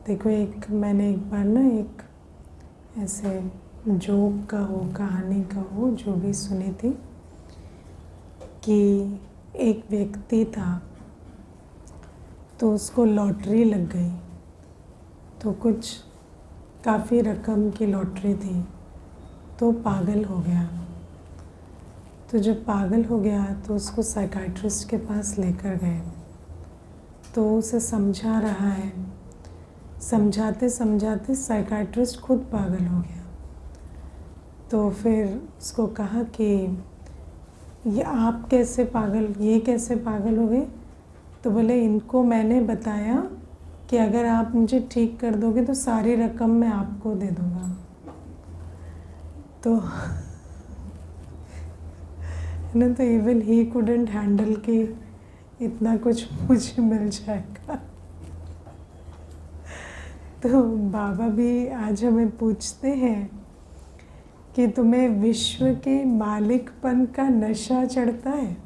देखो, मैंने एक बार ना एक ऐसे जोक का हो, कहानी का हो, जो भी सुनी थी कि एक व्यक्ति था तो उसको लॉटरी लग गई। तो कुछ काफ़ी रकम की लॉटरी थी, तो पागल हो गया। तो जब पागल हो गया तो उसको साइकाइट्रिस्ट के पास लेकर गए। तो उसे समझा रहा है, समझाते समझाते साइकाइट्रिस्ट खुद पागल हो गया। तो फिर उसको कहा कि ये कैसे पागल हो गए? तो बोले, इनको मैंने बताया कि अगर आप मुझे ठीक कर दोगे तो सारी रकम मैं आपको दे दूँगा। तो ना, तो इवन ही कुडंट हैंडल कि इतना कुछ मुझे मिल जाएगा। तो बाबा भी आज हमें पूछते हैं कि तुम्हें विश्व के मालिकपन का नशा चढ़ता है?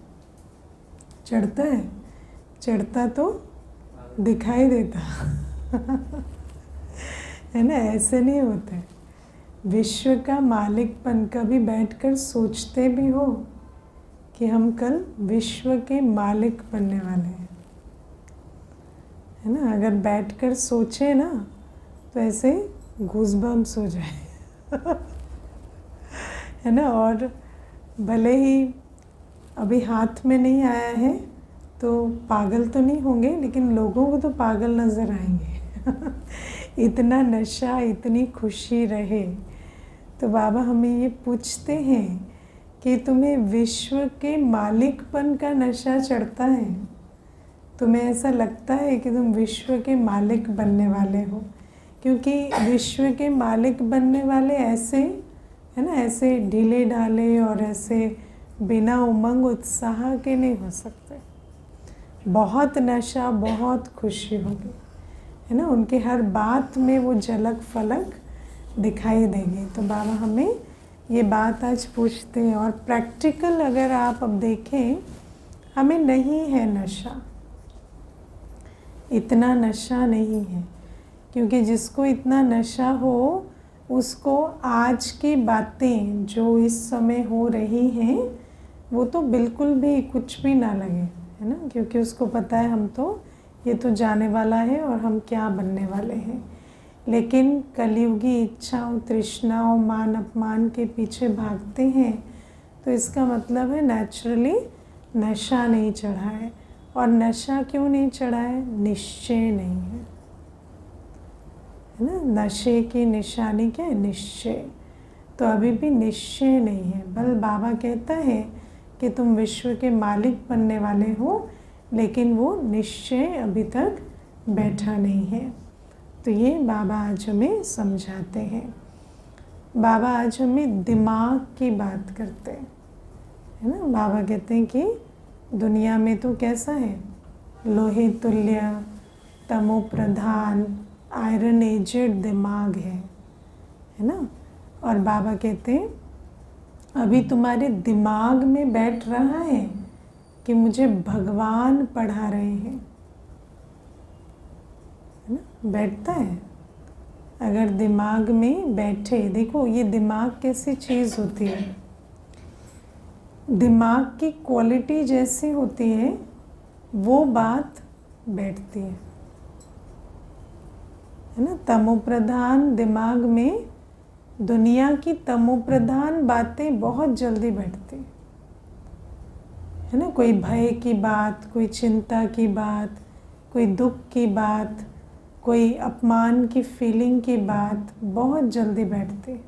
चढ़ता है? चढ़ता तो दिखाई देता है ना, ऐसे नहीं होते। विश्व का मालिकपन कभी बैठकर सोचते भी हो कि हम कल विश्व के मालिक बनने वाले हैं, है ना? अगर बैठकर सोचे ना तो ऐसे गूज़बम्स हो जाए है ना। और भले ही अभी हाथ में नहीं आया है तो पागल तो नहीं होंगे, लेकिन लोगों को तो पागल नज़र आएंगे इतना नशा, इतनी खुशी रहे। तो बाबा हमें ये पूछते हैं कि तुम्हें विश्व के मालिकपन का नशा चढ़ता है? तुम्हें ऐसा लगता है कि तुम विश्व के मालिक बनने वाले हो? क्योंकि विश्व के मालिक बनने वाले ऐसे, है ना, ऐसे ढीले ढाले और ऐसे बिना उमंग उत्साह के नहीं हो सकते। बहुत नशा, बहुत खुशी होगी, है ना। उनके हर बात में वो झलक फलक दिखाई देगी। तो बाबा हमें ये बात आज पूछते हैं। और प्रैक्टिकल अगर आप अब देखें, हमें नहीं है नशा, इतना नशा नहीं है। क्योंकि जिसको इतना नशा हो उसको आज की बातें जो इस समय हो रही हैं वो तो बिल्कुल भी कुछ भी ना लगे, है ना। क्योंकि उसको पता है हम तो, ये तो जाने वाला है और हम क्या बनने वाले हैं। लेकिन कलयुगी इच्छाओं, तृष्णाओं, मान अपमान के पीछे भागते हैं, तो इसका मतलब है नेचुरली नशा नहीं चढ़ा है। और नशा क्यों नहीं चढ़ा है? निश्चय नहीं है ना। नशे की निशानी क्या है? निश्चय। तो अभी भी निश्चय नहीं है। बल बाबा कहता है कि तुम विश्व के मालिक बनने वाले हो, लेकिन वो निश्चय अभी तक बैठा नहीं है। तो ये बाबा आज हमें समझाते हैं। बाबा आज हमें दिमाग की बात करते हैं, है ना। बाबा कहते हैं कि दुनिया में तो कैसा है? लोहे तुल्य, तमो प्रधान, आयरन एजेड दिमाग है ना। और बाबा कहते हैं अभी तुम्हारे दिमाग में बैठ रहा है कि मुझे भगवान पढ़ा रहे हैं, है ना। बैठता है। अगर दिमाग में बैठे, देखो ये दिमाग कैसी चीज़ होती है, दिमाग की क्वालिटी जैसी होती है वो बात बैठती है ना। तमोप्रधान दिमाग में दुनिया की तमोप्रधान बातें बहुत जल्दी बैठती है ना। कोई भय की बात, कोई चिंता की बात, कोई दुख की बात, कोई अपमान की फीलिंग की बात बहुत जल्दी बैठती।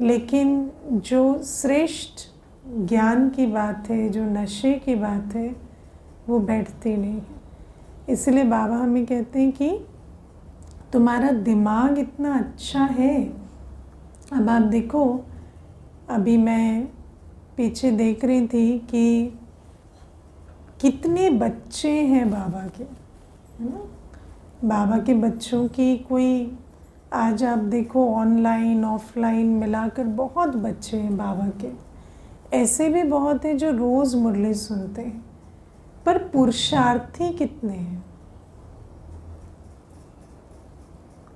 लेकिन जो श्रेष्ठ ज्ञान की बात है, जो नशे की बात है, वो बैठती नहीं है। इसलिए बाबा हमें कहते हैं कि तुम्हारा दिमाग इतना अच्छा है। अब आप देखो, अभी मैं पीछे देख रही थी कि कितने बच्चे हैं बाबा के, है ना। बाबा के बच्चों की कोई, आज आप देखो ऑनलाइन ऑफलाइन मिलाकर बहुत बच्चे हैं बाबा के। ऐसे भी बहुत हैं जो रोज़ मुरली सुनते हैं, पर पुरुषार्थी कितने हैं?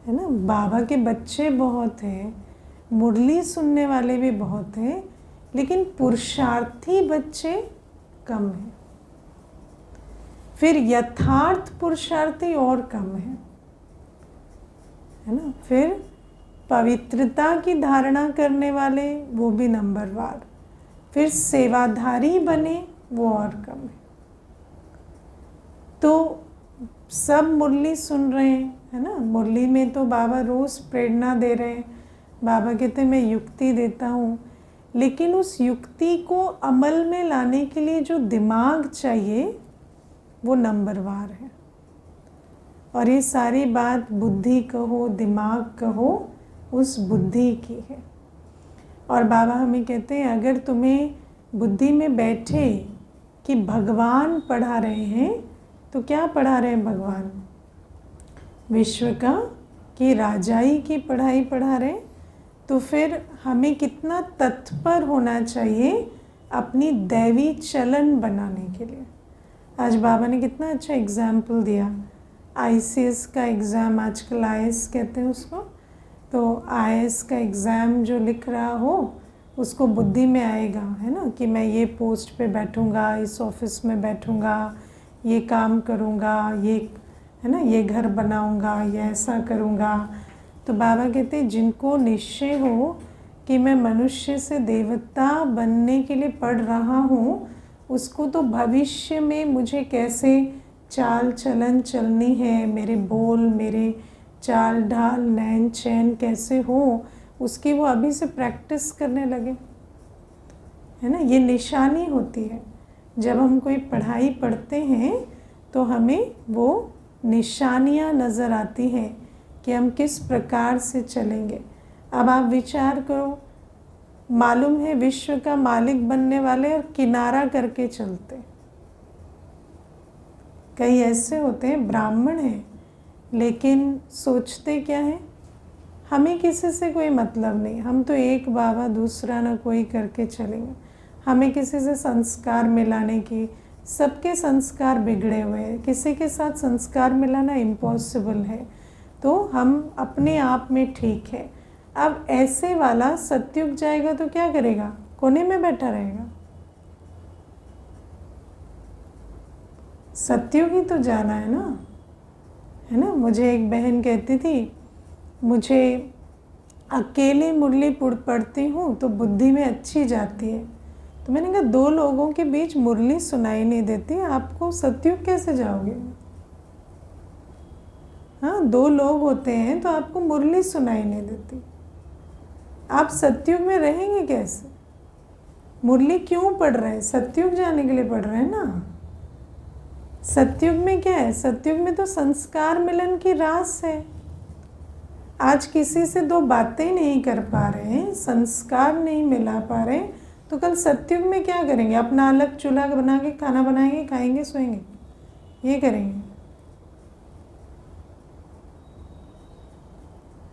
है ना। बाबा के बच्चे बहुत हैं, मुरली सुनने वाले भी बहुत हैं, लेकिन पुरुषार्थी बच्चे कम हैं। फिर यथार्थ पुरुषार्थी और कम है ना। फिर पवित्रता की धारणा करने वाले वो भी नंबरवार। फिर सेवाधारी बने वो और कम है। तो सब मुरली सुन रहे हैं, है ना। मुरली में तो बाबा रोज़ प्रेरणा दे रहे हैं। बाबा कहते हैं मैं युक्ति देता हूँ, लेकिन उस युक्ति को अमल में लाने के लिए जो दिमाग चाहिए वो नंबरवार है। और ये सारी बात बुद्धि कहो, दिमाग कहो, उस बुद्धि की है। और बाबा हमें कहते हैं अगर तुम्हें बुद्धि में बैठे कि भगवान पढ़ा रहे हैं, तो क्या पढ़ा रहे हैं भगवान? विश्व का कि राजाई की पढ़ाई पढ़ा रहे हैं। तो फिर हमें कितना तत्पर होना चाहिए अपनी दैवी चलन बनाने के लिए। आज बाबा ने कितना अच्छा एग्जाम्पल दिया। आईसीएस का एग्ज़ाम, आजकल आईएएस कहते हैं उसको, तो आईएएस का एग्ज़ाम जो लिख रहा हो उसको बुद्धि में आएगा, है ना, कि मैं ये पोस्ट पे बैठूँगा, इस ऑफिस में बैठूँगा, ये काम करूँगा, ये, है ना, ये घर बनाऊँगा, ये ऐसा करूँगा। तो बाबा कहते हैं जिनको निश्चय हो कि मैं मनुष्य से देवता बनने के लिए पढ़ रहा हूँ, उसको तो भविष्य में मुझे कैसे चाल चलन चलनी है, मेरे बोल, मेरे चाल ढाल, नैन चैन कैसे हो, उसकी वो अभी से प्रैक्टिस करने लगे, है ना। ये निशानी होती है। जब हम कोई पढ़ाई पढ़ते हैं तो हमें वो निशानियाँ नज़र आती हैं कि हम किस प्रकार से चलेंगे। अब आप विचार करो, मालूम है विश्व का मालिक बनने वाले और किनारा करके चलते। कई ऐसे होते हैं ब्राह्मण हैं, लेकिन सोचते क्या है, हमें किसी से कोई मतलब नहीं, हम तो एक बाबा दूसरा ना कोई करके चलेंगे। हमें किसी से संस्कार मिलाने की, सबके संस्कार बिगड़े हुए हैं, किसी के साथ संस्कार मिलाना इम्पॉसिबल है। तो हम अपने आप में ठीक है। अब ऐसे वाला सतयुग जाएगा तो क्या करेगा? कोने में बैठा रहेगा। सतयुग ही तो जाना है ना, है ना। मुझे एक बहन कहती थी, मुझे अकेले मुरली पढ़ती हूँ तो बुद्धि में अच्छी जाती है। तो मैंने कहा दो लोगों के बीच मुरली सुनाई नहीं देती, आपको सतयुग कैसे जाओगे? हाँ, दो लोग होते हैं तो आपको मुरली सुनाई नहीं देती, आप सतयुग में रहेंगे कैसे? मुरली क्यों पढ़ रहे हैं? सतयुग जाने के लिए पढ़ रहे हैं ना। सतयुग में क्या है? सतयुग में तो संस्कार मिलन की रास है। आज किसी से दो बातें नहीं कर पा रहे हैं, संस्कार नहीं मिला पा रहे, तो कल सतयुग में क्या करेंगे? अपना अलग चूल्हा बना के खाना बनाएंगे, खाएंगे, सोएंगे, ये करेंगे,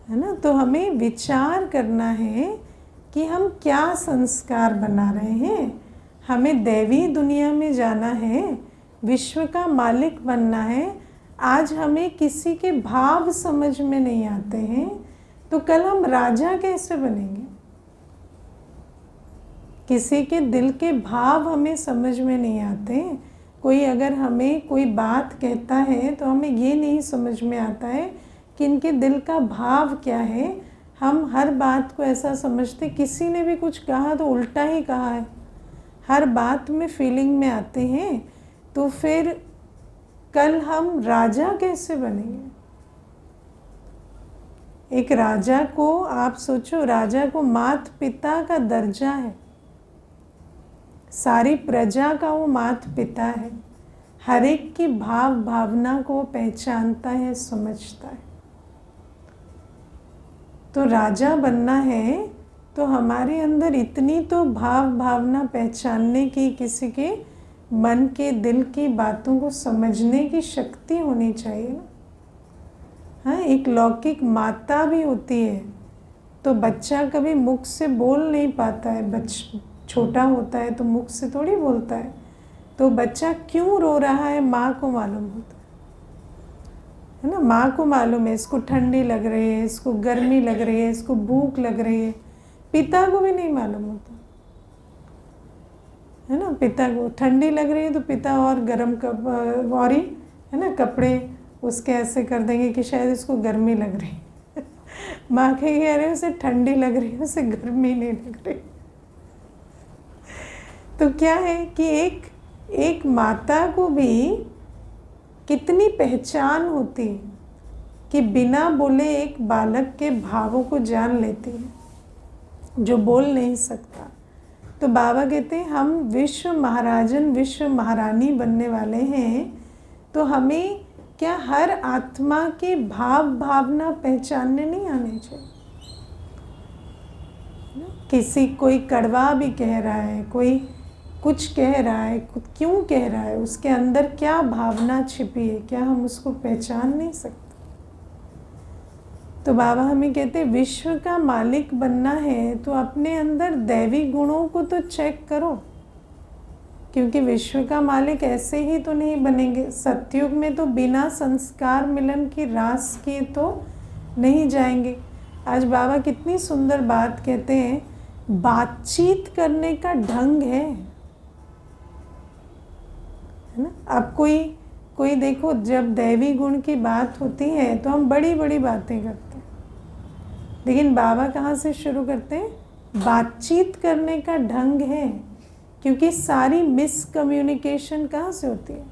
है ना। तो हमें विचार करना है कि हम क्या संस्कार बना रहे हैं। हमें दैवी दुनिया में जाना है, विश्व का मालिक बनना है। आज हमें किसी के भाव समझ में नहीं आते हैं, तो कल हम राजा कैसे बनेंगे? किसी के दिल के भाव हमें समझ में नहीं आते। कोई अगर हमें कोई बात कहता है तो हमें ये नहीं समझ में आता है कि इनके दिल का भाव क्या है। हम हर बात को ऐसा समझते, किसी ने भी कुछ कहा तो उल्टा ही कहा है, हर बात में फीलिंग में आते हैं। तो फिर कल हम राजा कैसे बनेंगे? एक राजा को आप सोचो, राजा को माता पिता का दर्जा है, सारी प्रजा का वो माता पिता है, हर एक की भाव भावना को पहचानता है, समझता है। तो राजा बनना है तो हमारे अंदर इतनी तो भाव भावना पहचानने की, किसी के मन के दिल की बातों को समझने की शक्ति होनी चाहिए ना। हाँ, एक लौकिक माता भी होती है तो बच्चा कभी मुख से बोल नहीं पाता है, छोटा होता है तो मुख से थोड़ी बोलता है, तो बच्चा क्यों रो रहा है माँ को मालूम होता है ना। माँ को मालूम है इसको ठंडी लग रही है, इसको गर्मी लग रही है, इसको भूख लग रही है। पिता को भी नहीं मालूम होता है ना। पिता को ठंडी लग रही है तो पिता और गर्म और ही है ना कपड़े उसके ऐसे कर देंगे कि शायद इसको गर्मी लग रही है। माँ के कह रहे उसे ठंडी लग रही है, उसे गर्मी नहीं लग रही। तो क्या है कि एक माता को भी कितनी पहचान होती है कि बिना बोले एक बालक के भावों को जान लेती है जो बोल नहीं सकता। तो बाबा कहते हैं हम विश्व महाराजन विश्व महारानी बनने वाले हैं, तो हमें क्या हर आत्मा के भाव भावना पहचानने नहीं आने चाहिए। किसी कोई कड़वा भी कह रहा है, कोई कुछ कह रहा है, क्यों कह रहा है, उसके अंदर क्या भावना छिपी है, क्या हम उसको पहचान नहीं सकते। तो बाबा हमें कहते हैं विश्व का मालिक बनना है तो अपने अंदर दैवी गुणों को तो चेक करो, क्योंकि विश्व का मालिक ऐसे ही तो नहीं बनेंगे। सतयुग में तो बिना संस्कार मिलन की रास किए तो नहीं जाएंगे। आज बाबा कितनी सुंदर बात कहते हैं, बातचीत करने का ढंग है ना। अब कोई देखो, जब दैवी गुण की बात होती है तो हम बड़ी बड़ी बातें करते हैं, लेकिन बाबा कहाँ से शुरू करते हैं, बातचीत करने का ढंग है। क्योंकि सारी मिसकम्युनिकेशन कहाँ से होती है,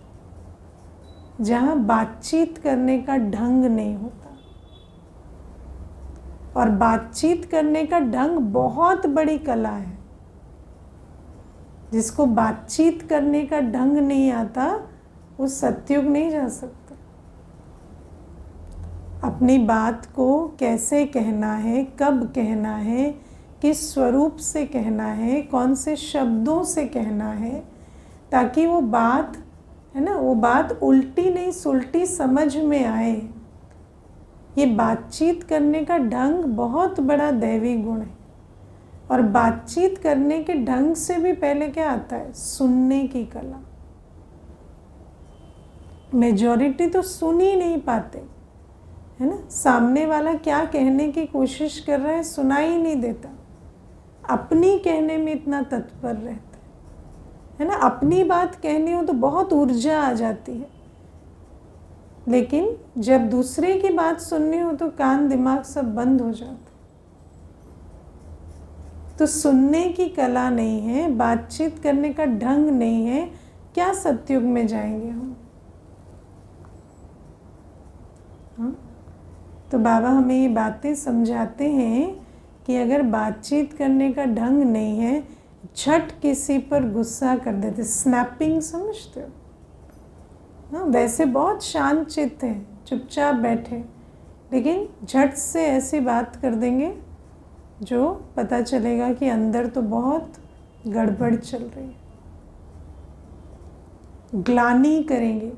जहाँ बातचीत करने का ढंग नहीं होता। और बातचीत करने का ढंग बहुत बड़ी कला है। जिसको बातचीत करने का ढंग नहीं आता वो सतयुग नहीं जा सकता। अपनी बात को कैसे कहना है, कब कहना है, किस स्वरूप से कहना है, कौन से शब्दों से कहना है, ताकि वो बात है ना, वो बात उल्टी नहीं सुलटी समझ में आए। ये बातचीत करने का ढंग बहुत बड़ा दैवी गुण है। और बातचीत करने के ढंग से भी पहले क्या आता है, सुनने की कला। मेजॉरिटी तो सुन ही नहीं पाते है ना, सामने वाला क्या कहने की कोशिश कर रहा है सुनाई नहीं देता, अपनी कहने में इतना तत्पर रहता है ना। अपनी बात कहनी हो तो बहुत ऊर्जा आ जाती है, लेकिन जब दूसरे की बात सुननी हो तो कान दिमाग सब बंद हो जाता है। तो सुनने की कला नहीं है, बातचीत करने का ढंग नहीं है, क्या सतयुग में जाएंगे हम। हाँ? तो बाबा हमें ये बातें समझाते हैं कि अगर बातचीत करने का ढंग नहीं है, झट किसी पर गुस्सा कर देते, स्नैपिंग समझते हो। हाँ, वैसे बहुत शांत चित्त हैं, चुपचाप बैठे, लेकिन झट से ऐसी बात कर देंगे जो पता चलेगा कि अंदर तो बहुत गड़बड़ चल रही है। ग्लानि करेंगे,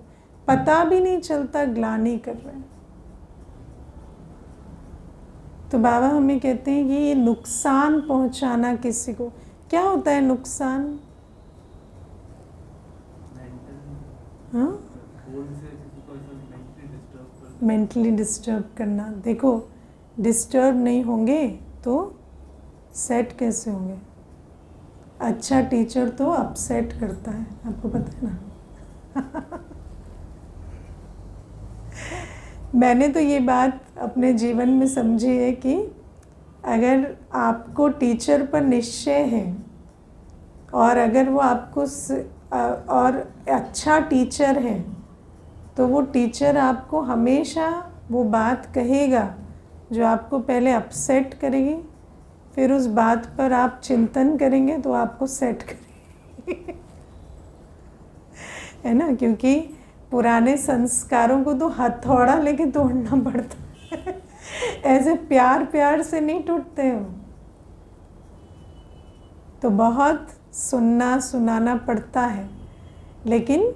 पता भी नहीं चलता ग्लानि कर रहे हैं। तो बाबा हमें कहते हैं कि ये नुकसान पहुंचाना किसी को, क्या होता है नुकसान, हाँ, मेंटली डिस्टर्ब करना। देखो डिस्टर्ब नहीं होंगे तो सेट कैसे होंगे। अच्छा टीचर तो अपसेट करता है, आपको पता है ना। मैंने तो ये बात अपने जीवन में समझी है कि अगर आपको टीचर पर निश्चय है और अगर वो आपको और अच्छा टीचर है तो वो टीचर आपको हमेशा वो बात कहेगा जो आपको पहले अपसेट करेगी, फिर उस बात पर आप चिंतन करेंगे तो आपको सेट करेगी। है ना, क्योंकि पुराने संस्कारों को तो हथौड़ा लेके तोड़ना पड़ता है। ऐसे प्यार प्यार से नहीं टूटते हो। तो बहुत सुनना सुनाना पड़ता है, लेकिन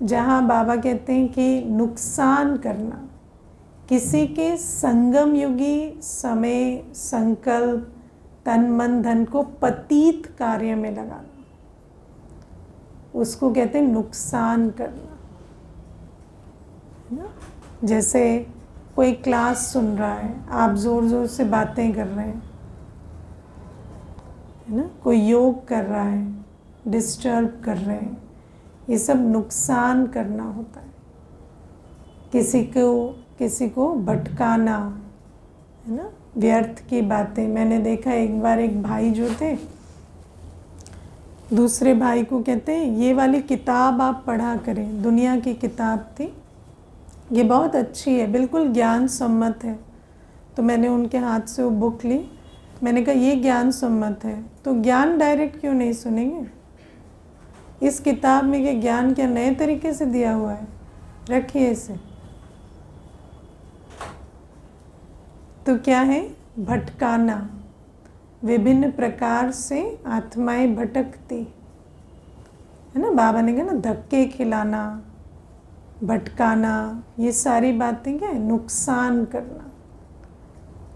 जहाँ बाबा कहते हैं कि नुकसान करना, किसी के संगम युगी समय संकल्प तन मन धन को पतित कार्य में लगाना, उसको कहते हैं नुकसान करना, है ना। जैसे कोई क्लास सुन रहा है, आप ज़ोर ज़ोर से बातें कर रहे हैं, है ना, कोई योग कर रहा है, डिस्टर्ब कर रहे हैं, ये सब नुकसान करना होता है। किसी को भटकाना, है ना, व्यर्थ की बातें। मैंने देखा एक बार एक भाई जो थे, दूसरे भाई को कहते हैं ये वाली किताब आप पढ़ा करें। दुनिया की किताब थी, ये बहुत अच्छी है, बिल्कुल ज्ञान सम्मत है। तो मैंने उनके हाथ से वो बुक ली, मैंने कहा ये ज्ञान सम्मत है तो ज्ञान डायरेक्ट क्यों नहीं सुनेंगे? इस किताब में ये ज्ञान क्या नए तरीके से दिया हुआ है, रखिए इसे। तो क्या है? भटकाना। विभिन्न प्रकार से आत्माएं भटकती, है ना। बाबा ने कहा ना, धक्के खिलाना, भटकाना, ये सारी बातें क्या है? नुकसान करना।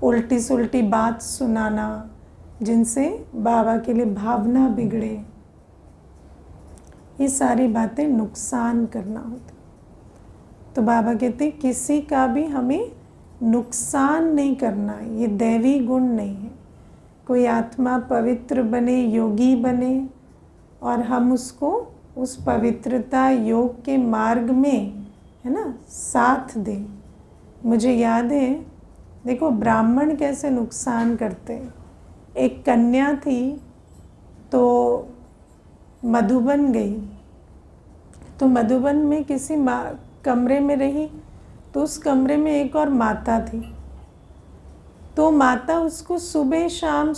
उल्टी सुल्टी बात सुनाना जिनसे बाबा के लिए भावना बिगड़े, ये सारी बातें नुकसान करना होता। तो बाबा कहते हैं किसी का भी हमें नुकसान नहीं करना है, ये दैवी गुण नहीं है। कोई आत्मा पवित्र बने, योगी बने, और हम उसको उस पवित्रता योग के मार्ग में, है ना, साथ दें। मुझे याद है, देखो ब्राह्मण कैसे नुकसान करते हैं। एक कन्या थी तो मधुबन गई, तो मधुबन में किसी कमरे में रही, तो उस कमरे में एक और माता थी। तो माता उसको सुबह शाम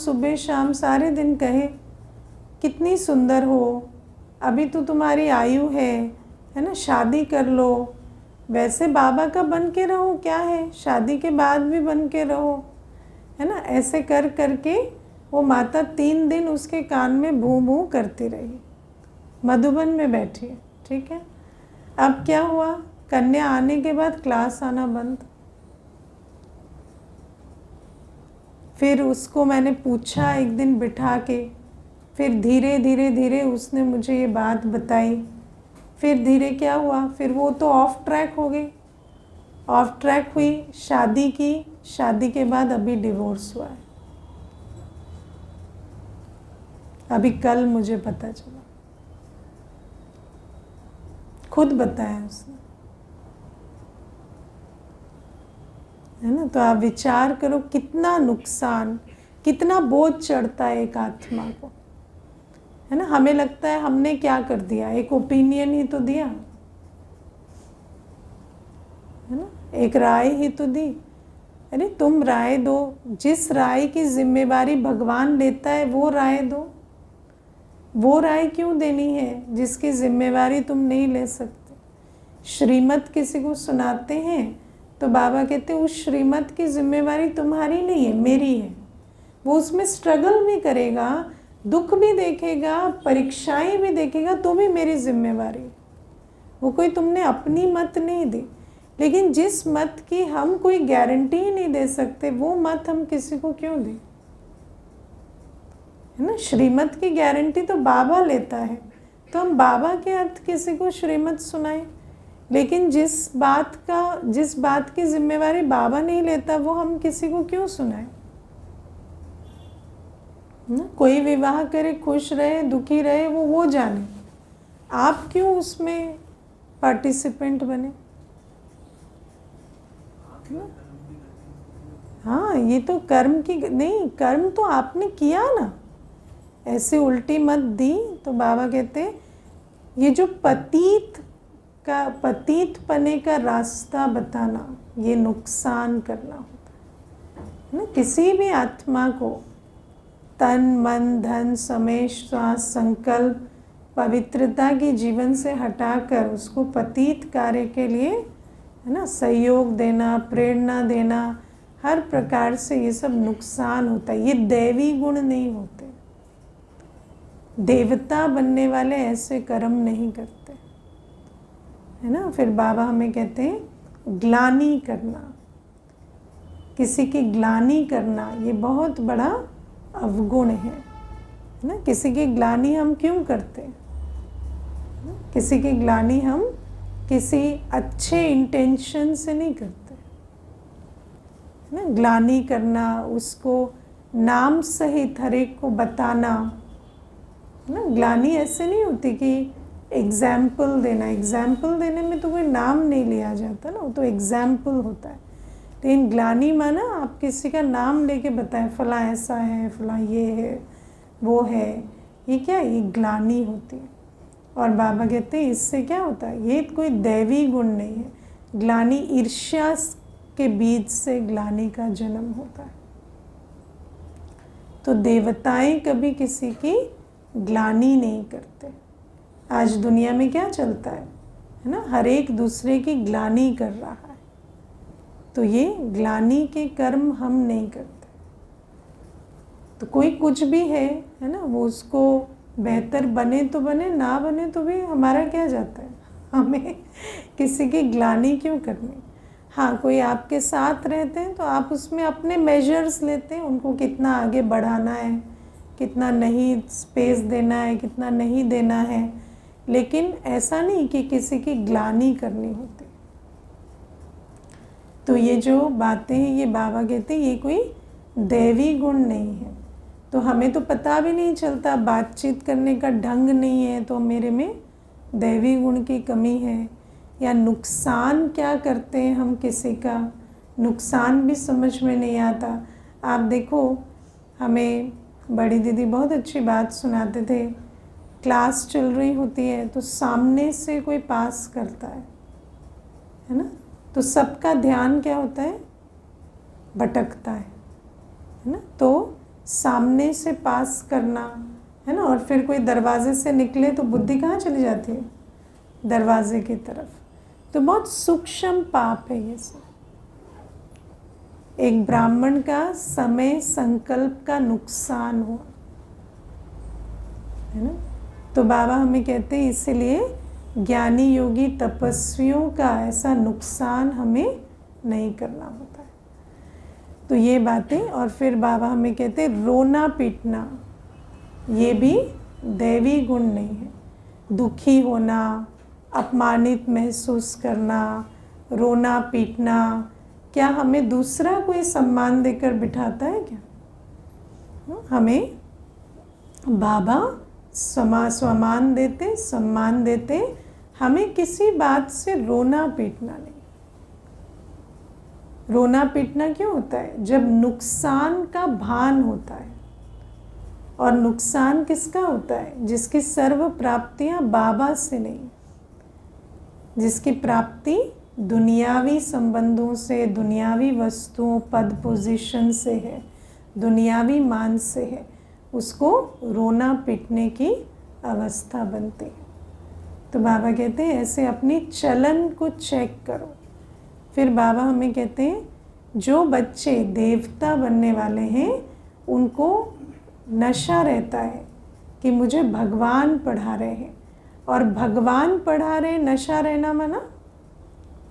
सारे दिन कहे कितनी सुंदर हो, अभी तो तुम्हारी आयु है ना, शादी कर लो। वैसे बाबा का बन के रहो, क्या है, शादी के बाद भी बन के रहो, है ना। ऐसे कर करके वो माता 3 दिन उसके कान में भूं भूं करती रही। मधुबन में बैठी है, ठीक है। अब क्या हुआ, कन्या आने के बाद क्लास आना बंद। फिर उसको मैंने पूछा एक दिन बिठा के, फिर धीरे धीरे उसने मुझे ये बात बताई। फिर धीरे क्या हुआ, फिर वो तो ऑफ ट्रैक हो गई, ऑफ ट्रैक हुई, शादी की, शादी के बाद अभी डिवोर्स हुआ है। अभी कल मुझे पता चला, खुद बताया उसने, है ना। तो आप विचार करो कितना नुकसान, कितना बोझ चढ़ता है एक आत्मा को, है ना। हमें लगता है हमने क्या कर दिया, एक ओपिनियन ही तो दिया, है ना, एक राय ही तो दी। अरे तुम राय दो, जिस राय की जिम्मेवारी भगवान लेता है वो राय दो। वो राय क्यों देनी है जिसकी जिम्मेवारी तुम नहीं ले सकते? श्रीमत किसी को सुनाते हैं तो बाबा कहते उस श्रीमत की जिम्मेवारी तुम्हारी नहीं है, मेरी है। वो उसमें स्ट्रगल भी करेगा, दुख भी देखेगा, परीक्षाएं भी देखेगा, तो भी मेरी जिम्मेवारी। वो कोई तुमने अपनी मत नहीं दी, लेकिन जिस मत की हम कोई गारंटी ही नहीं दे सकते, वो मत हम किसी को क्यों दें, है ना। श्रीमत की गारंटी तो बाबा लेता है, तो हम बाबा के अर्थ किसी को श्रीमत सुनाएं। लेकिन जिस बात की जिम्मेवारी बाबा नहीं लेता, वो हम किसी को क्यों सुनाएं? ना, कोई विवाह करे, खुश रहे, दुखी रहे, वो जाने, आप क्यों उसमें पार्टिसिपेंट बने? हाँ, ये तो कर्म की नहीं, कर्म तो आपने किया ना, ऐसे उल्टी मत दी। तो बाबा कहते ये जो पतीत पने का रास्ता बताना, ये नुकसान करना होता है ना। किसी भी आत्मा को तन मन धन समय श्वास संकल्प पवित्रता की जीवन से हटाकर उसको पतित कार्य के लिए, है ना, सहयोग देना, प्रेरणा देना, हर प्रकार से ये सब नुकसान होता है। ये दैवी गुण नहीं होते। देवता बनने वाले ऐसे कर्म नहीं करते, है ना। फिर बाबा हमें कहते हैं ग्लानि करना, किसी की ग्लानि करना, ये बहुत बड़ा अवगुण है ना। किसी की ग्लानि हम क्यों करते हैं? किसी की ग्लानि हम किसी अच्छे इंटेंशन से नहीं करते ना। ग्लानि करना, उसको नाम सहित हर एक को बताना ना। ग्लानि ऐसे नहीं होती कि एग्जाम्पल देना, एग्जाम्पल देने में तो कोई नाम नहीं लिया जाता ना, वो तो एग्जाम्पल होता है। लेकिन ग्लानि माना आप किसी का नाम लेके बताएं, फला ऐसा है, फला ये है, वो है, ये क्या है, ये ग्लानि होती है। और बाबा कहते हैं इससे क्या होता है, ये कोई दैवी गुण नहीं है। ग्लानि ईर्ष्या के बीज से ग्लानि का जन्म होता है। तो देवताएं कभी किसी की ग्लानि नहीं करते। आज दुनिया में क्या चलता है ना, हर एक दूसरे की ग्लानि कर रहा है। तो ये ग्लानि के कर्म हम नहीं करते। तो कोई कुछ भी है ना, वो उसको बेहतर बने तो बने, ना बने तो भी हमारा क्या जाता है, हमें किसी की ग्लानि क्यों करनी। हाँ, कोई आपके साथ रहते हैं तो आप उसमें अपने मेजर्स लेते हैं, उनको कितना आगे बढ़ाना है, कितना नहीं स्पेस देना है, कितना नहीं देना है। लेकिन ऐसा नहीं कि किसी की ग्लानि करनी होती। तो ये जो बातें हैं, ये बाबा कहते हैं ये कोई दैवी गुण नहीं है। तो हमें तो पता भी नहीं चलता, बातचीत करने का ढंग नहीं है, तो मेरे में दैवी गुण की कमी है। या नुकसान क्या करते हैं हम किसी का, नुकसान भी समझ में नहीं आता। आप देखो, हमें बड़ी दीदी बहुत अच्छी बात सुनाते थे। क्लास चल रही होती है तो सामने से कोई पास करता है ना, तो सबका ध्यान क्या होता है, भटकता है ना। तो सामने से पास करना है ना, और फिर कोई दरवाजे से निकले तो बुद्धि कहाँ चली जाती है, दरवाजे की तरफ। तो बहुत सूक्ष्म पाप है ये सब। एक ब्राह्मण का समय संकल्प का नुकसान हुआ है ना। तो बाबा हमें कहते हैं इसीलिए ज्ञानी योगी तपस्वियों का ऐसा नुकसान हमें नहीं करना होता है। तो ये बातें, और फिर बाबा हमें कहते हैं रोना पीटना ये भी दैवी गुण नहीं है। दुखी होना, अपमानित महसूस करना, रोना पीटना, क्या हमें दूसरा कोई सम्मान देकर बिठाता है क्या? हमें बाबा सम्मान देते, सम्मान देते। हमें किसी बात से रोना पीटना नहीं। रोना पीटना क्यों होता है? जब नुकसान का भान होता है। और नुकसान किसका होता है? जिसकी सर्व प्राप्तियां बाबा से नहीं, जिसकी प्राप्ति दुनियावी संबंधों से, दुनियावी वस्तुओं, पद पोजीशन से है, दुनियावी मान से है, उसको रोना पीटने की अवस्था बनती है। तो बाबा कहते हैं ऐसे अपनी चलन को चेक करो। फिर बाबा हमें कहते हैं जो बच्चे देवता बनने वाले हैं उनको नशा रहता है कि मुझे भगवान पढ़ा रहे हैं, और भगवान पढ़ा रहे, नशा रहना माना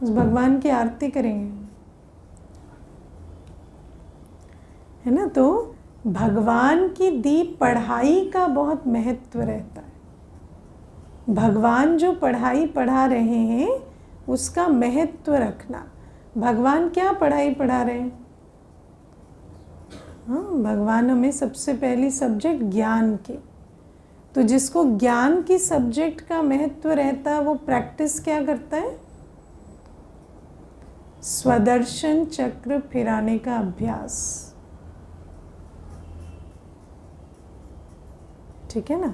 उस भगवान की आरती करेंगे है ना। तो भगवान की दी पढ़ाई का बहुत महत्व रहता है। भगवान जो पढ़ाई पढ़ा रहे हैं उसका महत्व रखना। भगवान क्या पढ़ाई पढ़ा रहे हैं? हाँ, भगवान हमें सबसे पहली सब्जेक्ट ज्ञान की। तो जिसको ज्ञान की सब्जेक्ट का महत्व रहता है वो प्रैक्टिस क्या करता है? स्वदर्शन चक्र फिराने का अभ्यास। ठीक है ना,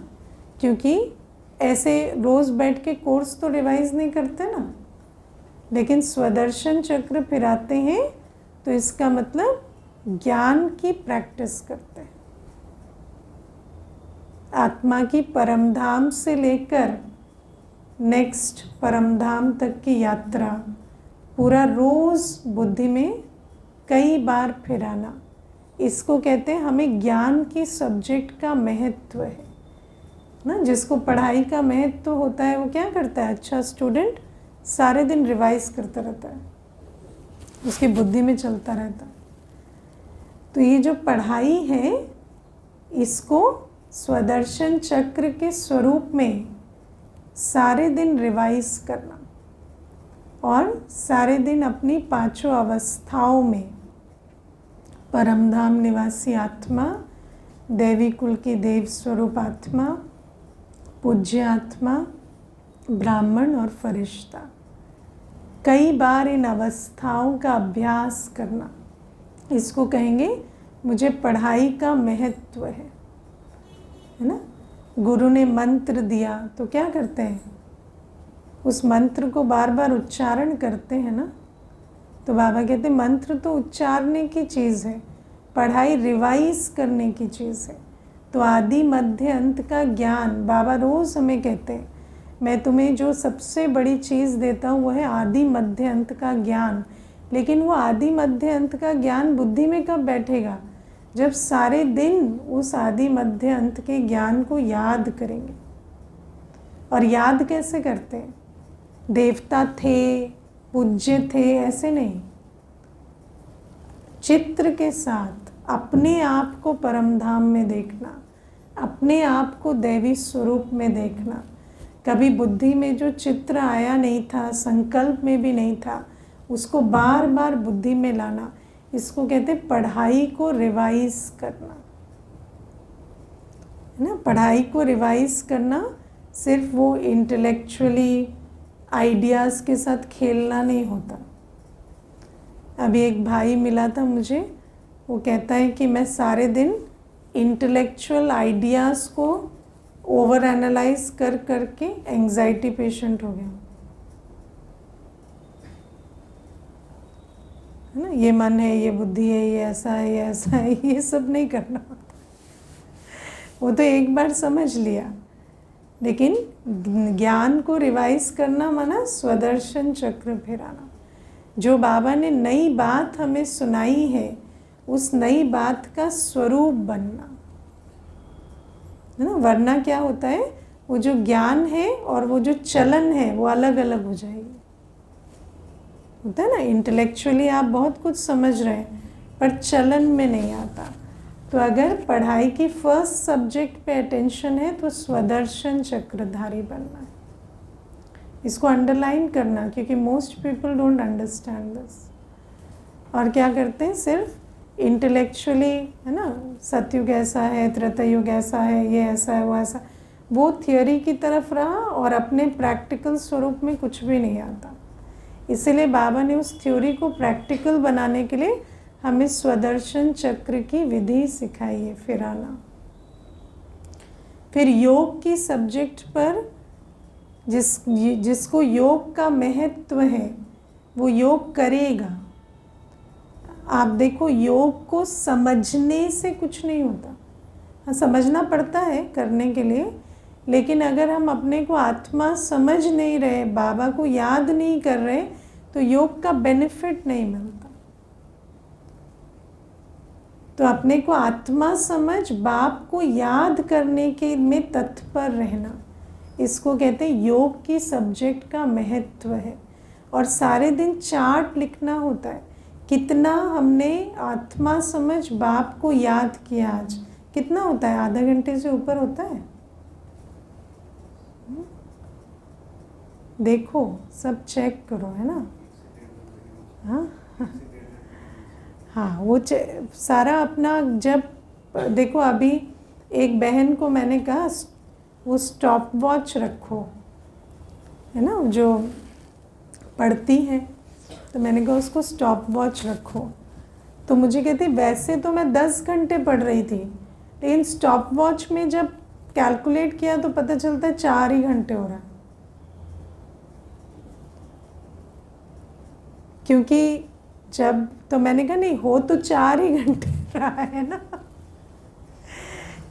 क्योंकि ऐसे रोज बैठ के कोर्स तो रिवाइज नहीं करते ना, लेकिन स्वदर्शन चक्र फिराते हैं तो इसका मतलब ज्ञान की प्रैक्टिस करते हैं। आत्मा की परमधाम से लेकर नेक्स्ट परमधाम तक की यात्रा पूरा रोज बुद्धि में कई बार फिराना, इसको कहते हैं हमें ज्ञान की सब्जेक्ट का महत्व है ना। जिसको पढ़ाई का महत्व होता है वो क्या करता है? अच्छा स्टूडेंट सारे दिन रिवाइज करता रहता है, उसकी बुद्धि में चलता रहता है। तो ये जो पढ़ाई है इसको स्वदर्शन चक्र के स्वरूप में सारे दिन रिवाइज करना, और सारे दिन अपनी पांचों अवस्थाओं में परमधाम निवासी आत्मा, देवी कुल की देव स्वरूप आत्मा, पूज्य आत्मा, ब्राह्मण और फरिश्ता, कई बार इन अवस्थाओं का अभ्यास करना, इसको कहेंगे मुझे पढ़ाई का महत्व है ना। गुरु ने मंत्र दिया तो क्या करते हैं, उस मंत्र को बार बार उच्चारण करते हैं ना। तो बाबा कहते हैं मंत्र तो उच्चारने की चीज़ है, पढ़ाई रिवाइज करने की चीज़ है। तो आदि मध्य अंत का ज्ञान, बाबा रोज़ हमें कहते हैं मैं तुम्हें जो सबसे बड़ी चीज़ देता हूँ वो है आदि मध्य अंत का ज्ञान। लेकिन वो आदि मध्य अंत का ज्ञान बुद्धि में कब बैठेगा, जब सारे दिन उस आदि मध्य अंत के ज्ञान को याद करेंगे। और याद कैसे करते हैं, देवता थे, पूज्य थे, ऐसे नहीं, चित्र के साथ अपने आप को परमधाम में देखना, अपने आप को दैवी स्वरूप में देखना। कभी बुद्धि में जो चित्र आया नहीं था, संकल्प में भी नहीं था, उसको बार बार बुद्धि में लाना, इसको कहते हैं पढ़ाई को रिवाइज करना, है ना। पढ़ाई को रिवाइज करना सिर्फ वो इंटेलेक्चुअली आइडियाज़ के साथ खेलना नहीं होता। अभी एक भाई मिला था मुझे, वो कहता है कि मैं सारे दिन इंटेलेक्चुअल आइडियाज़ को ओवर एनालाइज कर करके एंजाइटी पेशेंट हो गया, है ना। ये मन है, ये बुद्धि है, ये ऐसा है, ये ऐसा है, ये सब नहीं करना होता। वो तो एक बार समझ लिया, लेकिन ज्ञान को रिवाइज करना माना स्वदर्शन चक्र फिराना। जो बाबा ने नई बात हमें सुनाई है, उस नई बात का स्वरूप बनना, है ना। वरना क्या होता है, वो जो ज्ञान है और वो जो चलन है वो अलग अलग हो जाएगी। होता है ना, इंटेलेक्चुअली आप बहुत कुछ समझ रहे हैं पर चलन में नहीं आता। तो अगर पढ़ाई की फर्स्ट सब्जेक्ट पे अटेंशन है तो स्वदर्शन चक्रधारी बनना है। इसको अंडरलाइन करना, क्योंकि most people don't understand this. और क्या करते हैं, सिर्फ इंटेलेक्चुअली, है ना, सतयुग ऐसा है, त्रेतायुग ऐसा है, ये ऐसा है, वो ऐसा, वो थियोरी की तरफ रहा और अपने प्रैक्टिकल स्वरूप में कुछ भी नहीं आता। इसीलिए बाबा ने उस थ्योरी को प्रैक्टिकल बनाने के लिए हमें स्वदर्शन चक्र की विधि सिखाई है, फिराना। फिर योग की सब्जेक्ट पर जिसको योग का महत्व है वो योग करेगा। आप देखो, योग को समझने से कुछ नहीं होता। हाँ, समझना पड़ता है करने के लिए, लेकिन अगर हम अपने को आत्मा समझ नहीं रहे, बाबा को याद नहीं कर रहे, तो योग का बेनिफिट नहीं मिलता। तो अपने को आत्मा समझ, बाप को याद करने के में तत्पर रहना, इसको कहते हैं योग की सब्जेक्ट का महत्व है। और सारे दिन चार्ट लिखना होता है, कितना हमने आत्मा समझ बाप को याद किया आज। कितना होता है, आधा घंटे से ऊपर होता है। देखो, सब चेक करो, है ना। हाँ हाँ, वो सारा अपना, जब देखो, अभी एक बहन को मैंने कहा वो स्टॉप वॉच रखो, है ना, जो पढ़ती है, तो मैंने कहा उसको स्टॉप वॉच रखो। तो मुझे कहती वैसे तो मैं 10 घंटे पढ़ रही थी, लेकिन स्टॉप वॉच में जब कैलकुलेट किया तो पता चलता है 4 ही घंटे हो रहा है। क्योंकि जब, तो मैंने कहा नहीं, हो तो 4 ही घंटे रहा है ना।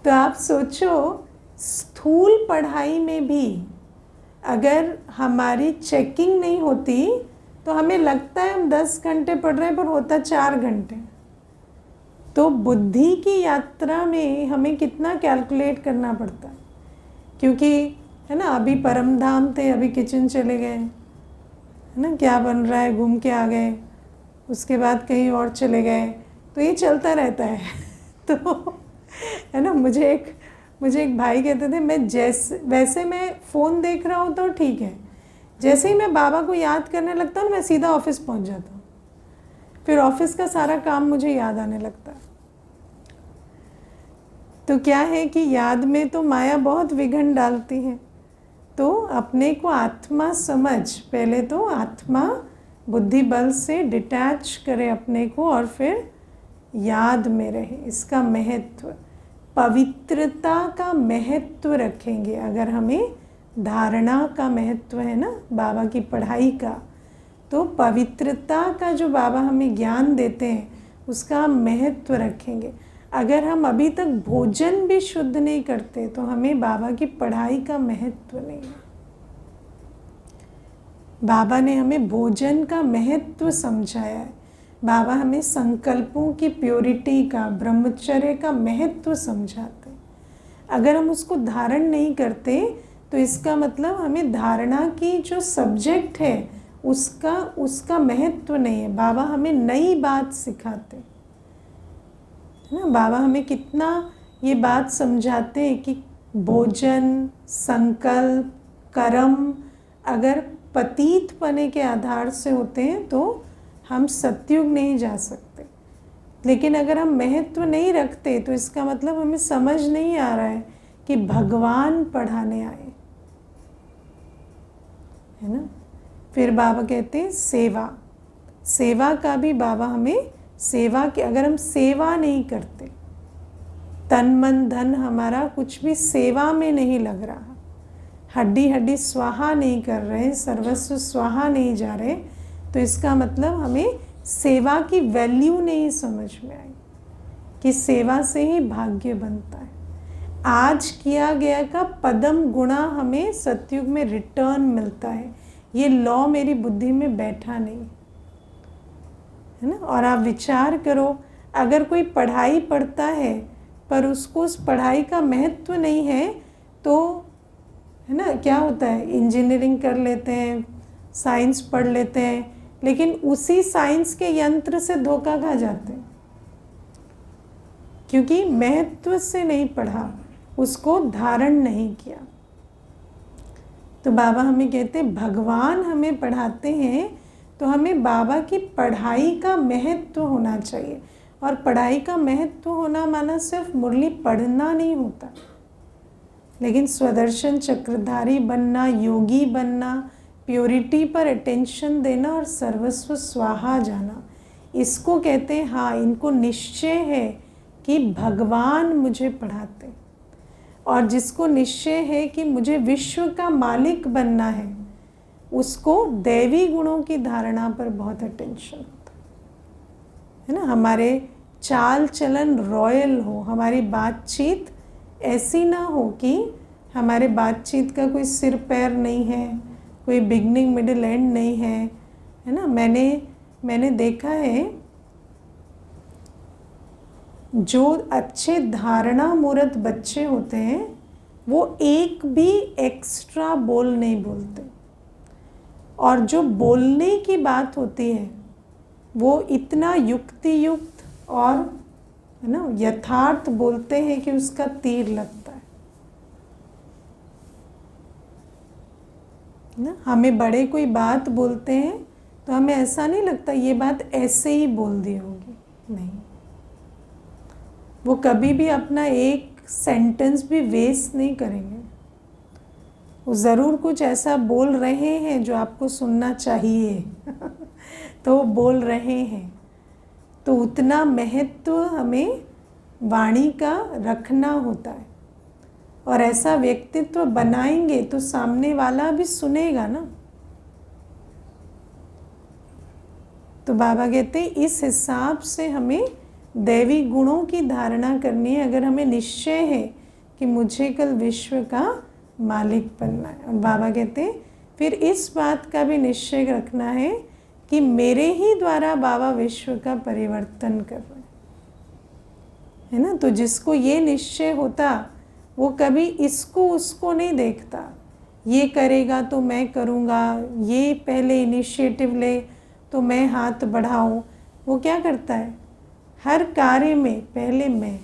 तो आप सोचो, स्थूल पढ़ाई में भी अगर हमारी चेकिंग नहीं होती तो हमें लगता है हम 10 घंटे पढ़ रहे हैं, पर होता 4 घंटे। तो बुद्धि की यात्रा में हमें कितना कैलकुलेट करना पड़ता है, क्योंकि, है ना, अभी परमधाम थे, अभी किचन चले गए, है ना, क्या बन रहा है, घूम के आ गए, उसके बाद कहीं और चले गए, तो ये चलता रहता है। तो है ना, मुझे एक भाई कहते थे, मैं वैसे मैं फ़ोन देख रहा हूँ तो ठीक है, जैसे ही मैं बाबा को याद करने लगता हूँ मैं सीधा ऑफिस पहुँच जाता हूँ, फिर ऑफिस का सारा काम मुझे याद आने लगता है। तो क्या है कि याद में तो माया बहुत विघ्न डालती है। तो अपने को आत्मा समझ, पहले तो आत्मा बुद्धि बल से डिटैच करे अपने को और फिर याद में रहे। इसका महत्व, पवित्रता का महत्व रखेंगे। अगर हमें धारणा का महत्व है ना बाबा की पढ़ाई का, तो पवित्रता का जो बाबा हमें ज्ञान देते हैं उसका हम महत्व रखेंगे। अगर हम अभी तक भोजन भी शुद्ध नहीं करते तो हमें बाबा की पढ़ाई का महत्व नहीं है। बाबा ने हमें भोजन का महत्व समझाया है। बाबा हमें संकल्पों की प्योरिटी का, ब्रह्मचर्य का महत्व समझाते हैं। अगर हम उसको धारण नहीं करते तो इसका मतलब हमें धारणा की जो सब्जेक्ट है उसका महत्व नहीं है। बाबा हमें नई बात सिखाते है ना। बाबा हमें कितना ये बात समझाते हैं कि भोजन, संकल्प, कर्म अगर पतित पने के आधार से होते हैं तो हम सतयुग नहीं जा सकते। लेकिन अगर हम महत्व नहीं रखते तो इसका मतलब हमें समझ नहीं आ रहा है कि भगवान पढ़ाने आए, है ना। फिर बाबा कहते हैं सेवा। सेवा का भी बाबा हमें, सेवा के अगर हम सेवा नहीं करते, तन मन धन हमारा कुछ भी सेवा में नहीं लग रहा, हड्डी हड्डी स्वाहा नहीं कर रहे, सर्वस्व स्वाहा नहीं जा रहे, तो इसका मतलब हमें सेवा की वैल्यू नहीं समझ में आई कि सेवा से ही भाग्य बनता है। आज किया गया का पदम गुणा हमें सतयुग में रिटर्न मिलता है। ये लॉ मेरी बुद्धि में बैठा नहीं, है ना। और आप विचार करो, अगर कोई पढ़ाई पढ़ता है पर उसको उस पढ़ाई का महत्व नहीं है तो, है ना, क्या होता है, इंजीनियरिंग कर लेते हैं, साइंस पढ़ लेते हैं, लेकिन उसी साइंस के यंत्र से धोखा खा जाते हैं क्योंकि महत्व से नहीं पढ़ा, उसको धारण नहीं किया। तो बाबा हमें कहते हैं भगवान हमें पढ़ाते हैं तो हमें बाबा की पढ़ाई का महत्व होना चाहिए। और पढ़ाई का महत्व होना माना सिर्फ मुरली पढ़ना नहीं होता, लेकिन स्वदर्शन चक्रधारी बनना, योगी बनना, प्योरिटी पर अटेंशन देना और सर्वस्व स्वाहा जाना, इसको कहते हैं। हाँ, इनको निश्चय है कि भगवान मुझे पढ़ाते, और जिसको निश्चय है कि मुझे विश्व का मालिक बनना है उसको दैवी गुणों की धारणा पर बहुत अटेंशन होता है ना। हमारे चाल चलन रॉयल हो, हमारी बातचीत ऐसी ना हो कि हमारे बातचीत का कोई सिर पैर नहीं है, कोई बिगनिंग मिडिल एंड नहीं है ना। मैंने देखा है जो अच्छे धारणा मूर्त बच्चे होते हैं वो एक भी एक्स्ट्रा बोल नहीं बोलते, और जो बोलने की बात होती है वो इतना युक्ति युक्त और, है ना, यथार्थ बोलते हैं कि उसका तीर लगता है ना। हमें बड़े कोई बात बोलते हैं तो हमें ऐसा नहीं लगता ये बात ऐसे ही बोल दी होगी, नहीं। वो कभी भी अपना एक सेंटेंस भी वेस्ट नहीं करेंगे। वो ज़रूर कुछ ऐसा बोल रहे हैं जो आपको सुनना चाहिए तो वो बोल रहे हैं। तो उतना महत्व हमें वाणी का रखना होता है, और ऐसा व्यक्तित्व बनाएंगे तो सामने वाला भी सुनेगा ना। तो बाबा कहते हैं इस हिसाब से हमें दैवी गुणों की धारणा करनी है। अगर हमें निश्चय है कि मुझे कल विश्व का मालिक बनना है, और बाबा कहते हैं फिर इस बात का भी निश्चय रखना है कि मेरे ही द्वारा बाबा विश्व का परिवर्तन कर रहे हैं, है ना। तो जिसको ये निश्चय होता वो कभी इसको उसको नहीं देखता, ये करेगा तो मैं करूँगा, ये पहले इनिशिएटिव ले तो मैं हाथ बढ़ाऊँ। वो क्या करता है, हर कार्य में पहले मैं,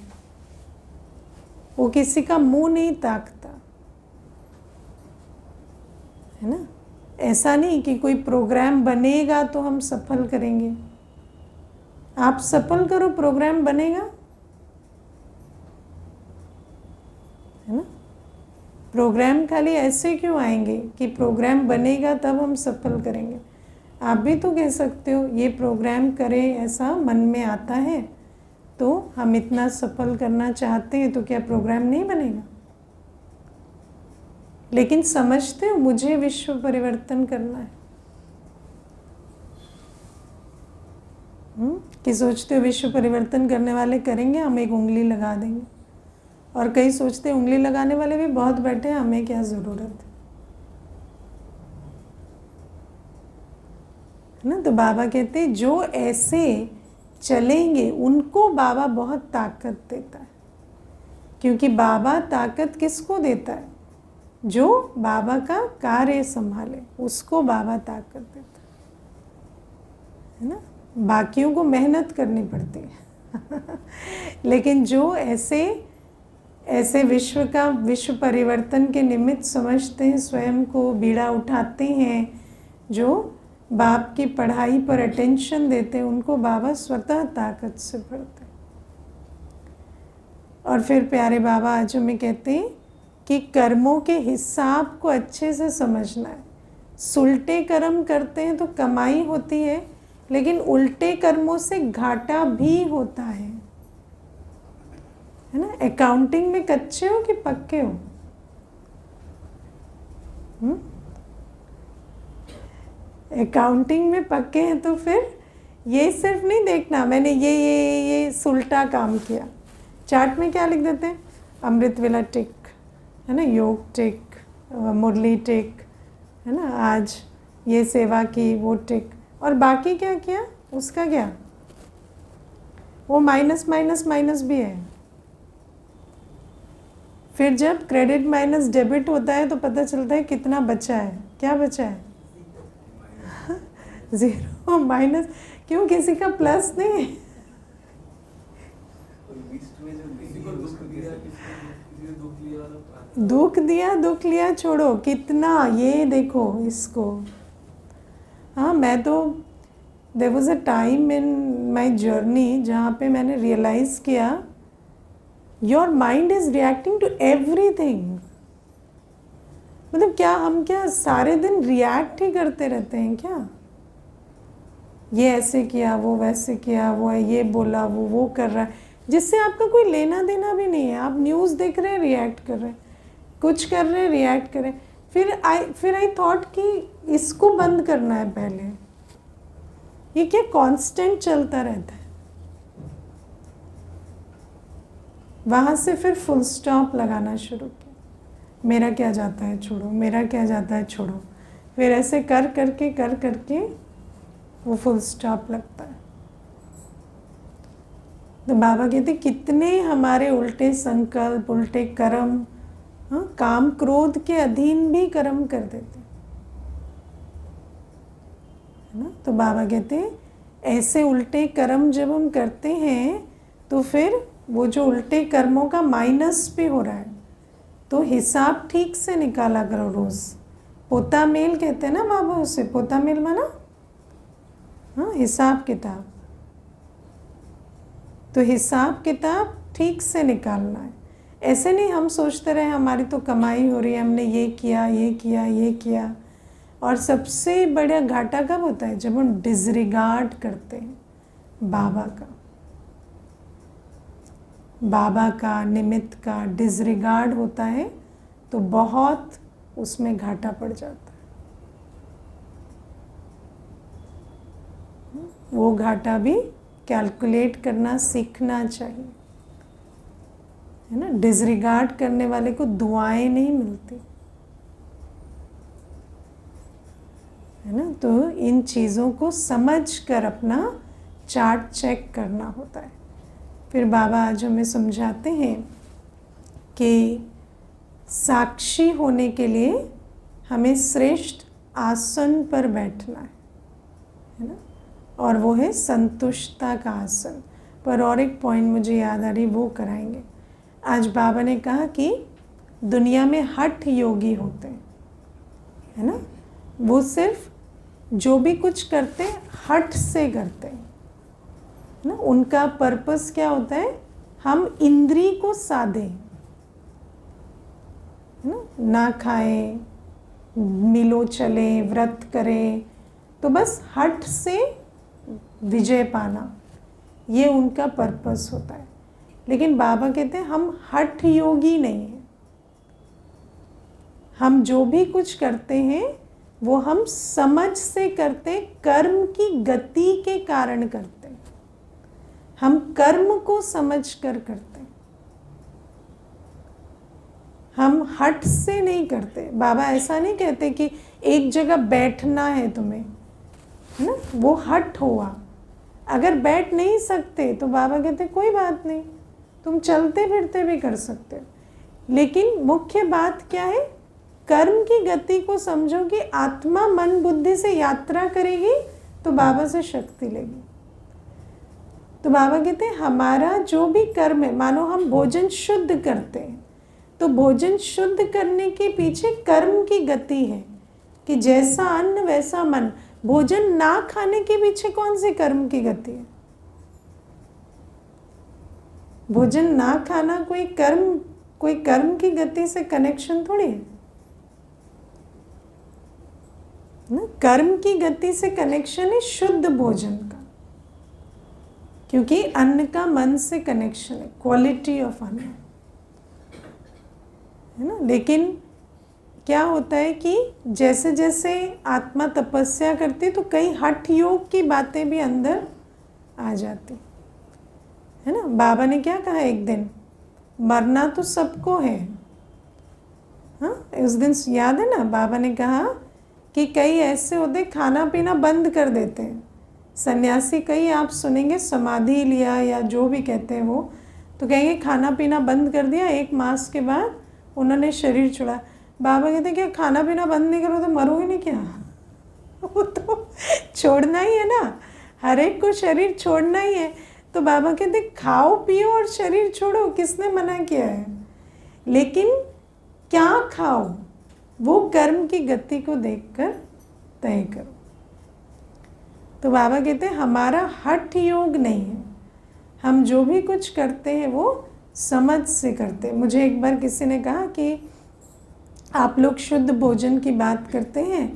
वो किसी का मुंह नहीं ताकता, है ना। ऐसा नहीं कि कोई प्रोग्राम बनेगा तो हम सफल करेंगे। आप सफल करो, प्रोग्राम बनेगा, है ना। प्रोग्राम खाली ऐसे क्यों आएंगे कि प्रोग्राम बनेगा तब हम सफल करेंगे। आप भी तो कह सकते हो ये प्रोग्राम करें, ऐसा मन में आता है तो हम इतना सफल करना चाहते हैं, तो क्या प्रोग्राम नहीं बनेगा। लेकिन समझते हो मुझे विश्व परिवर्तन करना है, कि सोचते हो विश्व परिवर्तन करने वाले करेंगे, हम एक उंगली लगा देंगे। और कई सोचते हैं उंगली लगाने वाले भी बहुत बैठे हैं, हमें क्या ज़रूरत है ना। तो बाबा कहते हैं जो ऐसे चलेंगे उनको बाबा बहुत ताकत देता है, क्योंकि बाबा ताकत किसको देता है, जो बाबा का कार्य संभाले उसको बाबा ताकत देता है ना। बाकियों को मेहनत करनी पड़ती है लेकिन जो ऐसे विश्व परिवर्तन के निमित्त समझते हैं, स्वयं को बीड़ा उठाते हैं, जो बाप की पढ़ाई पर अटेंशन देते हैं, उनको बाबा स्वतः ताकत से भरते हैं। और फिर प्यारे बाबा आज हमें कहते हैं कि कर्मों के हिसाब को अच्छे से समझना है। सुलटे कर्म करते हैं तो कमाई होती है, लेकिन उल्टे कर्मों से घाटा भी होता है ना। अकाउंटिंग में कच्चे हो कि पक्के हो? अकाउंटिंग में पक्के हैं तो फिर ये सिर्फ नहीं देखना मैंने ये सुलटा काम किया। चार्ट में क्या लिख देते हैं, अमृत वेला टिक, है ना, योग टिक, मुरली टिक, है ना, आज ये सेवा की, वो टिक, और बाकी क्या किया उसका क्या, वो माइनस माइनस माइनस भी है। फिर जब क्रेडिट माइनस डेबिट होता है तो पता चलता है कितना बचा है, क्या बचा है जीरो माइनस। क्यों, किसी का प्लस नहीं है। दुख लिया छोड़ो, कितना, ये देखो इसको। हाँ, मैं तो there was a time in my journey जहाँ पे मैंने रियलाइज़ किया your mind is reacting to everything. मतलब क्या हम क्या सारे दिन रिएक्ट ही करते रहते हैं क्या? ये ऐसे किया, वो वैसे किया, वो ये बोला, वो कर रहा है, जिससे आपका कोई लेना देना भी नहीं है। आप न्यूज़ देख रहे हैं, रिएक्ट कर रहे हैं, कुछ कर रहे हैं, रिएक्ट कर रहे हैं। फिर आई थॉट कि इसको बंद करना है पहले। ये क्या कांस्टेंट चलता रहता है। वहाँ से फिर फुल स्टॉप लगाना शुरू किया। मेरा क्या जाता है छोड़ो, मेरा क्या जाता है छोड़ो। फिर ऐसे कर करके वो फुल स्टॉप लगता है। तो बाबा कहते कितने हमारे उल्टे संकल्प, उल्टे कर्म, हाँ, काम क्रोध के अधीन भी कर्म कर देते है ना। तो बाबा कहते ऐसे उल्टे कर्म जब हम करते हैं तो फिर वो जो उल्टे कर्मों का माइनस भी हो रहा है, तो हिसाब ठीक से निकाला करो रोज़। पोता मेल कहते हैं ना बाबा उसे, पोता मेल माना, हाँ, हिसाब किताब। तो हिसाब किताब ठीक से निकालना है। ऐसे नहीं हम सोचते रहे हमारी तो कमाई हो रही है, हमने ये किया ये किया ये किया। और सबसे बड़ा घाटा कब होता है, जब हम डिसरिगार्ड करते हैं बाबा का निमित्त का डिसरिगार्ड होता है, तो बहुत उसमें घाटा पड़ जाता है। वो घाटा भी कैलकुलेट करना सीखना चाहिए, है ना। डिसरिगार्ड करने वाले को दुआएं नहीं मिलती, है ना। तो इन चीज़ों को समझ कर अपना चार्ट चेक करना होता है। फिर बाबा आज हमें समझाते हैं कि साक्षी होने के लिए हमें श्रेष्ठ आसन पर बैठना है ना, और वो है संतुष्टता का आसन। पर और एक पॉइंट मुझे याद आ रही, वो कराएंगे। आज बाबा ने कहा कि दुनिया में हठ योगी होते हैं, है ना। वो सिर्फ जो भी कुछ करते हट से करते हैं ना। उनका पर्पस क्या होता है, हम इंद्री को साधें ना खाएं, मिलो चले, व्रत करें, तो बस हट से विजय पाना, ये उनका पर्पस होता है। लेकिन बाबा कहते हैं हम हठ योगी नहीं हैं। हम जो भी कुछ करते हैं वो हम समझ से करते, कर्म की गति के कारण करते हैं। हम कर्म को समझ कर करते हैं, हम हट से नहीं करते। बाबा ऐसा नहीं कहते कि एक जगह बैठना है तुम्हें, है ना, वो हट हुआ। अगर बैठ नहीं सकते तो बाबा कहते कोई बात नहीं, तुम चलते फिरते भी कर सकते हो। लेकिन मुख्य बात क्या है, कर्म की गति को समझो कि आत्मा मन बुद्धि से यात्रा करेगी तो बाबा से शक्ति लेगी। तो बाबा कहते हैं हमारा जो भी कर्म है, मानो हम भोजन शुद्ध करते हैं तो भोजन शुद्ध करने के पीछे कर्म की गति है कि जैसा अन्न वैसा मन। भोजन ना खाने के पीछे कौन सी कर्म की गति है? भोजन ना खाना कोई कर्म की गति से कनेक्शन थोड़ी है ना। कर्म की गति से कनेक्शन है शुद्ध भोजन का, क्योंकि अन्न का मन से कनेक्शन है, क्वालिटी ऑफ अन्न, है ना। लेकिन क्या होता है कि जैसे जैसे आत्मा तपस्या करती तो कई हठ योग की बातें भी अंदर आ जाती, है ना। बाबा ने क्या कहा एक दिन, मरना तो सबको है। हाँ, उस दिन याद है ना, बाबा ने कहा कि कई ऐसे होते खाना पीना बंद कर देते हैं। सन्यासी कई आप सुनेंगे समाधि लिया या जो भी कहते हैं वो, तो कहेंगे खाना पीना बंद कर दिया, 1 मास के बाद उन्होंने शरीर छोड़ा। बाबा कहते क्या खाना पीना बंद नहीं करो तो मरोगे नहीं क्या? वो तो छोड़ना ही है ना, हर एक को शरीर छोड़ना ही है। तो बाबा कहते खाओ पियो और शरीर छोड़ो, किसने मना किया है? लेकिन क्या खाओ वो कर्म की गति को देखकर तय करो। तो बाबा कहते हैं हमारा हठ योग नहीं है, हम जो भी कुछ करते हैं वो समझ से करते हैं। मुझे एक बार किसी ने कहा कि आप लोग शुद्ध भोजन की बात करते हैं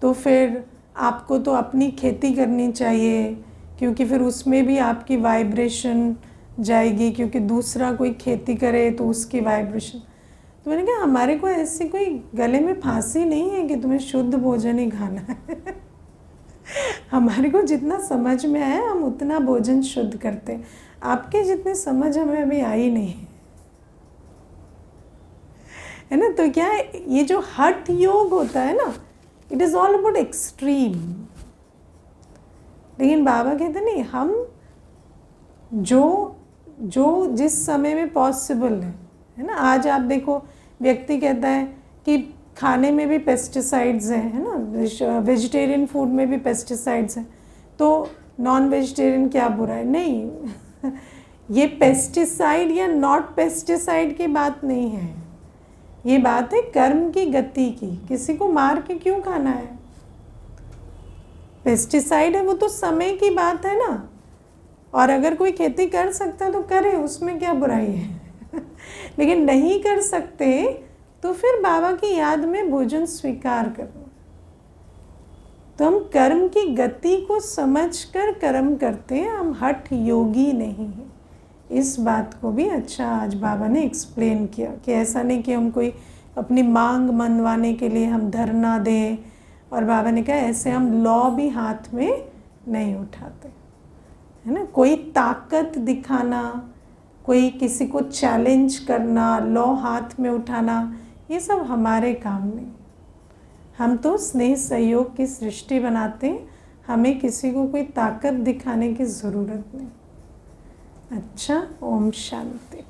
तो फिर आपको तो अपनी खेती करनी चाहिए, क्योंकि फिर उसमें भी आपकी वाइब्रेशन जाएगी, क्योंकि दूसरा कोई खेती करे तो उसकी वाइब्रेशन। तो मैंने कहा हमारे को ऐसी कोई गले में फांसी नहीं है कि तुम्हें शुद्ध भोजन ही खाना है। हमारे को जितना समझ में आया हम उतना भोजन शुद्ध करते हैं, आपके जितने समझ हमें अभी आई नहीं है ना। तो क्या है, ये जो हठ योग होता है ना, it is all about extreme. लेकिन बाबा कहते नहीं, हम जो जिस समय में पॉसिबल है ना। आज आप देखो व्यक्ति कहता है कि खाने में भी पेस्टिसाइड्स हैं, है ना, वेजिटेरियन फूड में भी पेस्टिसाइड्स हैं, तो नॉन वेजिटेरियन क्या बुरा है? नहीं, ये पेस्टिसाइड या नॉट पेस्टिसाइड की बात नहीं है, ये बात है कर्म की गति की। किसी को मार के क्यों खाना है? पेस्टिसाइड है वो तो समय की बात है ना, और अगर कोई खेती कर सकता है तो करे, उसमें क्या बुराई है। लेकिन नहीं कर सकते तो फिर बाबा की याद में भोजन स्वीकार करो। तो हम कर्म की गति को समझकर कर्म करते हैं, हम हठ योगी नहीं हैं। इस बात को भी अच्छा आज बाबा ने एक्सप्लेन किया कि ऐसा नहीं कि हम कोई अपनी मांग मनवाने के लिए हम धरना दें, और बाबा ने कहा ऐसे हम लॉ भी हाथ में नहीं उठाते, है ना। कोई ताकत दिखाना, कोई किसी को चैलेंज करना, लॉ हाथ में उठाना, ये सब हमारे काम नहीं। हम तो स्नेह सहयोग की सृष्टि बनाते हैं, हमें किसी को कोई ताकत दिखाने की ज़रूरत नहीं। अच्छा, ओम शांति।